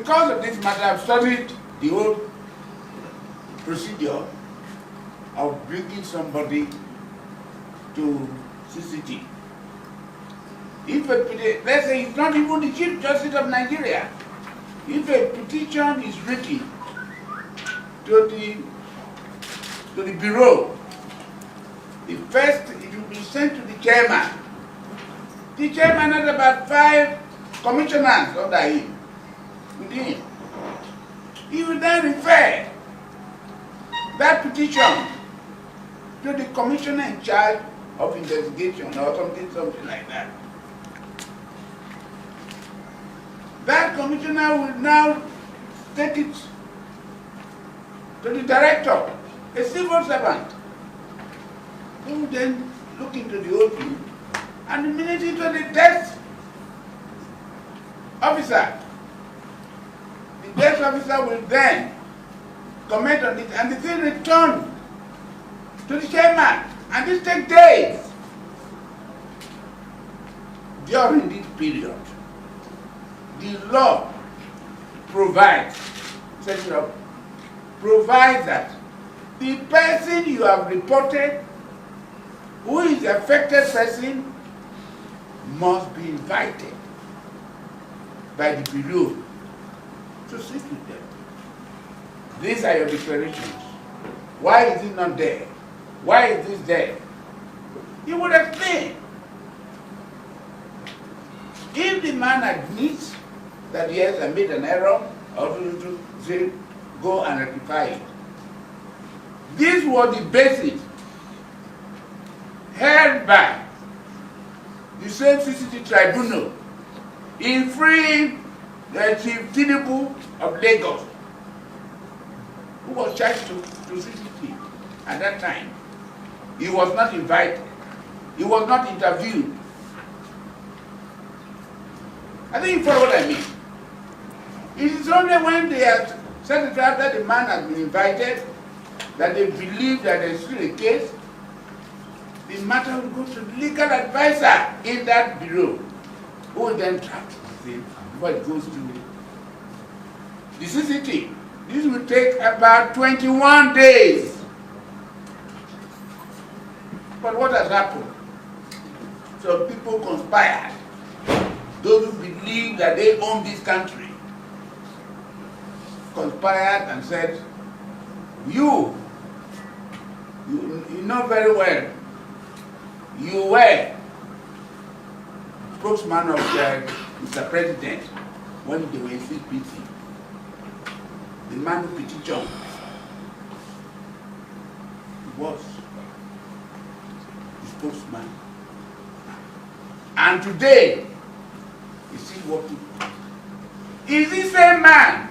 because of this matter, I've studied the whole procedure of bringing somebody to CCT. If let's say it's not even the Chief Justice of Nigeria, if a petition is written to the bureau, first it will be sent to the chairman. The chairman has about 5 commissioners under him, with him. He will then refer that petition to the commissioner in charge of investigation or something like that. That commissioner will now take it to the director, a civil servant, who will then look into the whole thing and remit it to the desk officer. The desk officer will then comment on it and the thing returned to the chairman, and this takes days. During this period, the law provides that the person you have reported, who is the affected person, must be invited by the bureau to sit with them. These are your declarations. Why is it not there? Why is this there? You would explain. If the man admits that yes, I made an error, or to say, go and rectify it. This was the basis held by the same CCT tribunal in freeing the Chief Tinubu of Lagos, who was charged to CCT at that time. He was not invited. He was not interviewed. I think you follow what I mean. It is only when they have said it after the man has been invited that they believe that there is still a case. The matter will go to the legal advisor in that bureau, who will then draft the thing before it goes to the CCT. This will take about 21 days. But what has happened? So people conspired. Those who believe that they own this country conspired and said, you know very well, you were spokesman of Mr. President when they were in CPC. The man who petitioned was the spokesman. And today, he's still working. Is the same man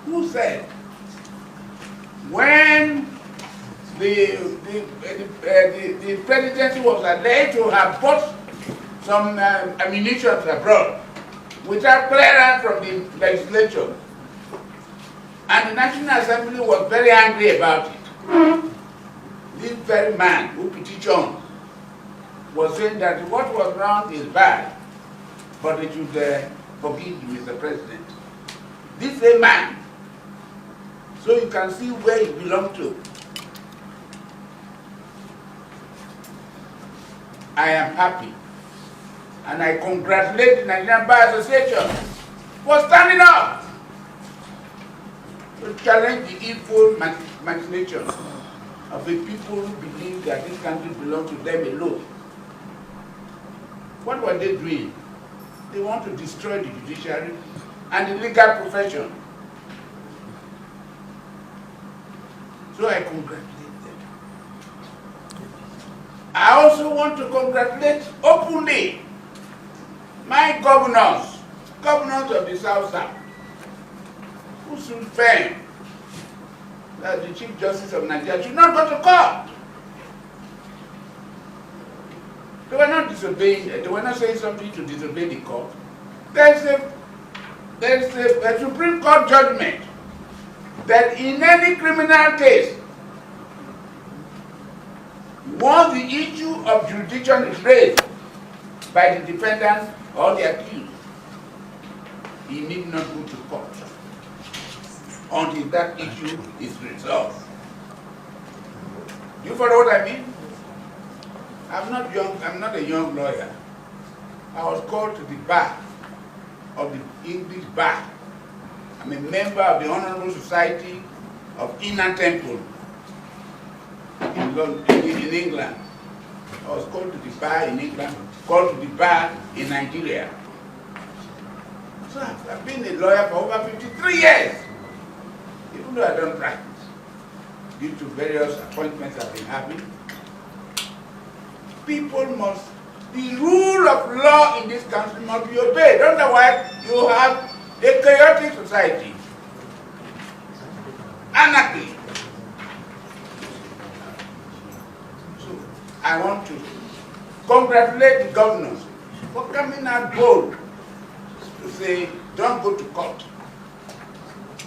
who said, when the presidency was alleged to have bought some ammunition abroad without clearance from the legislature, and the National Assembly was very angry about it. This very man who petitioned was saying that what was wrong is bad, but it should forgive you, Mr. President. This same man, so you can see where he belongs to. I am happy, and I congratulate the Nigerian Bar Association for standing up to challenge the evil machinations of the people who believe that this country belongs to them alone. What were they doing? They want to destroy the judiciary and the legal profession. So I congratulate them. I also want to congratulate openly my governors of the South, who stood firm that the Chief Justice of Nigeria should not go to court. They were not disobeying, they were not saying something to disobey the court. There's a Supreme Court judgment that in any criminal case, once the issue of jurisdiction is raised by the defendant or the accused, he need not go to court until that issue is resolved. Do you follow what I mean? I'm not a young lawyer. I was called to the bar of the English bar. I'm a member of the Honorable Society of Inner Temple in England. I was called to the bar in England, called to the bar in Nigeria. So I've been a lawyer for over 53 years, even though I don't practice, due to various appointments I've been having. People must, the rule of law in this country must be obeyed, otherwise you have a chaotic society, anarchy. So I want to congratulate the governors for coming out bold to say, don't go to court,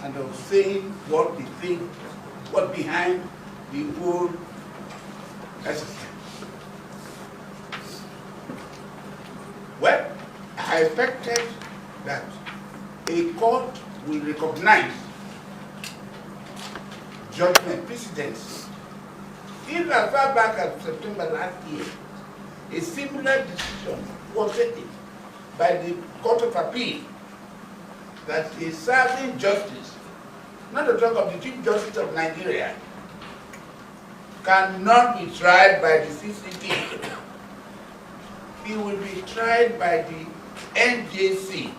and of saying what they think, what behind the whole exercise. Well, I expected that a court will recognize judgment precedents. Even as far back as September last year, a similar decision was taken by the Court of Appeal that a serving justice, not to talk of the Chief Justice of Nigeria, cannot be tried by the CCT. He will be tried by the NJC,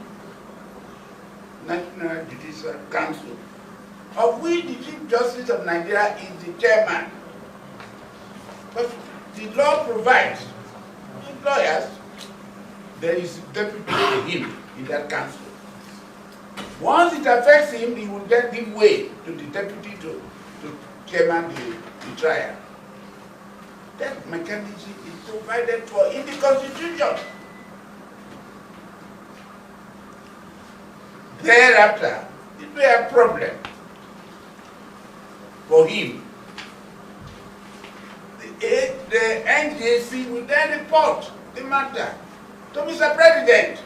National Judicial Council, of which the Chief Justice of Nigeria is the chairman. But the law provides the lawyers, there is a deputy to him in that council. Once it affects him, he will then give way to the deputy to chairman the trial. That mechanism is provided for in the Constitution. Thereafter, it will be a problem for him. The NJC will then report the matter to Mr. President.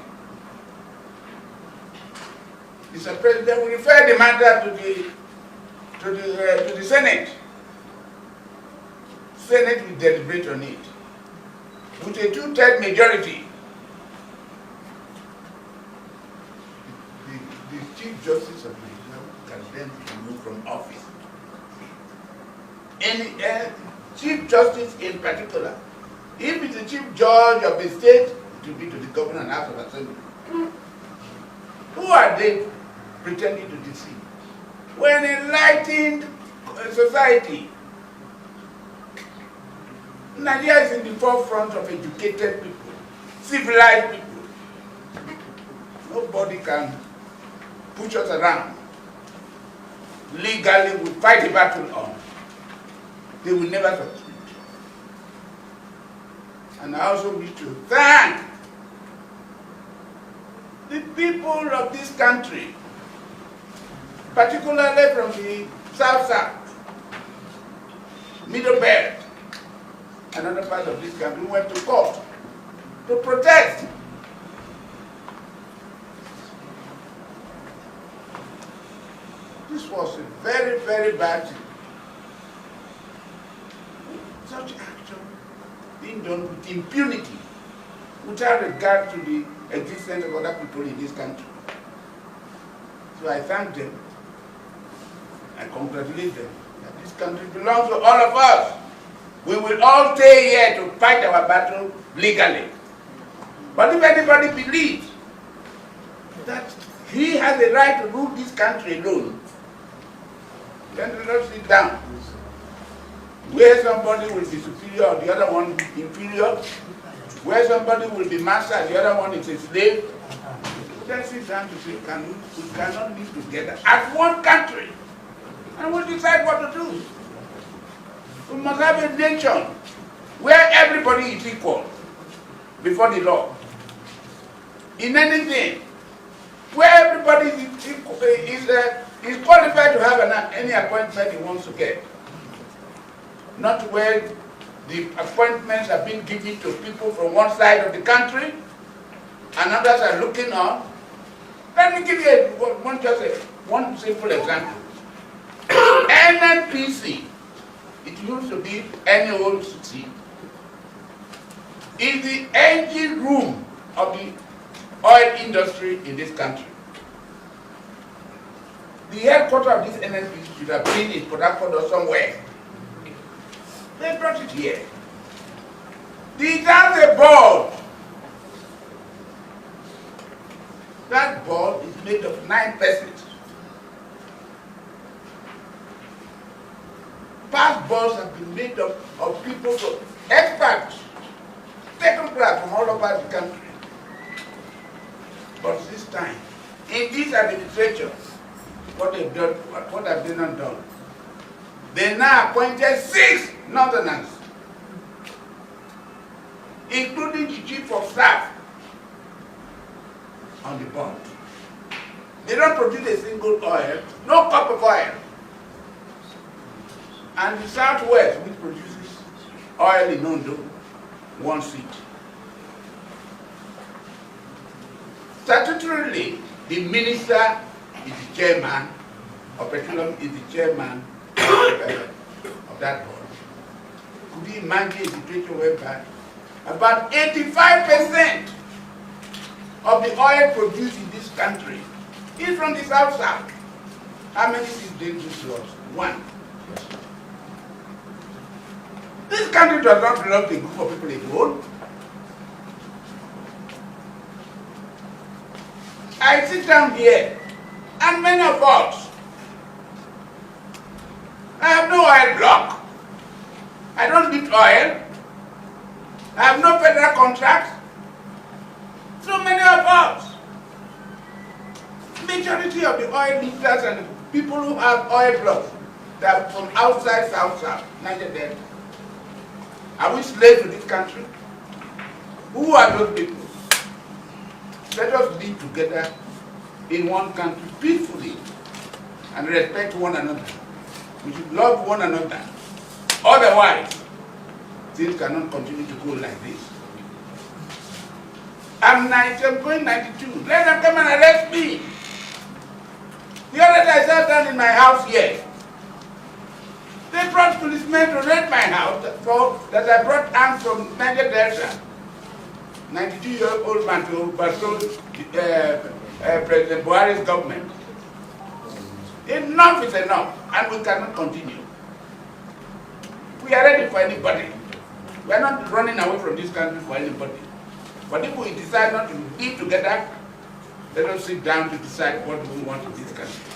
Mr. President will refer the matter to the Senate. Senate will deliberate on it with a 2/3 majority. The Chief Justice of Nigeria can then be removed from office. Any Chief Justice in particular, if it's the Chief Judge of the state, it will be to the Governor and House of Assembly. Who are they pretending to deceive? We're an enlightened society. Nigeria is in the forefront of educated people, civilized people. Nobody can push us around. Legally, we fight the battle on. They will never succeed. And I also wish to thank the people of this country, particularly from the South, Middle Belt, and other parts of this country, who went to court to protest. This was a very, very bad thing. Such action being done with impunity, without regard to the existence of other people in this country. So I thank them, I congratulate them, that this country belongs to all of us. We will all stay here to fight our battle legally. But if anybody believes that he has the right to rule this country alone, then let us sit down. Where somebody will be superior or the other one inferior, where somebody will be master and the other one is a slave, let's sit down to say, we cannot live together as one country, and we'll decide what to do. We must have a nation where everybody is equal before the law. In anything, where everybody is qualified to have any appointment he wants to get. Not where the appointments are being given to people from one side of the country and others are looking on Let me give you one simple example. NNPC, it used to be any old city, is the engine room of the oil industry in this country. The headquarters of this NNPC should have been in Port Harcourt or somewhere. They brought it here. It has a board. That board is made of 9 persons. Past boards have been made up of people, experts, second class from all over the country. But this time, in this administration, what they've done, what have they not done? They now appointed 6 northerners, including the chief of staff on the board. They don't produce a single oil, no cup of oil. And the Southwest, which produces oil in Ondo, 1 seat. Statutorily, the minister is the chairman of petroleum, is the chairman of that board. Could you imagine a situation whereby about 85% of the oil produced in this country is from the South-South? How many seats did they give to us? 1. This country does not belong to a group of people alone. I sit down here, and many of us, I have no oil block. I don't lift oil. I have no federal contracts. So many of us, majority of the oil lifters and the people who have oil blocks, they are from outside South-South, Niger Delta. Are we slaves to this country? Who are those people? Let us live together in one country peacefully and respect one another. We should love one another. Otherwise, things cannot continue to go like this. I'm 90, I'm going 92. Let them come and arrest me. The other day I sat down in my house here. They brought policemen to raid my house that I brought arms from Niger Delta. 92-year-old man to overthrow President Buhari's government. Enough is enough, and we cannot continue. We are ready for anybody. We are not running away from this country for anybody. But if we decide not to live together, let us sit down to decide what we want in this country.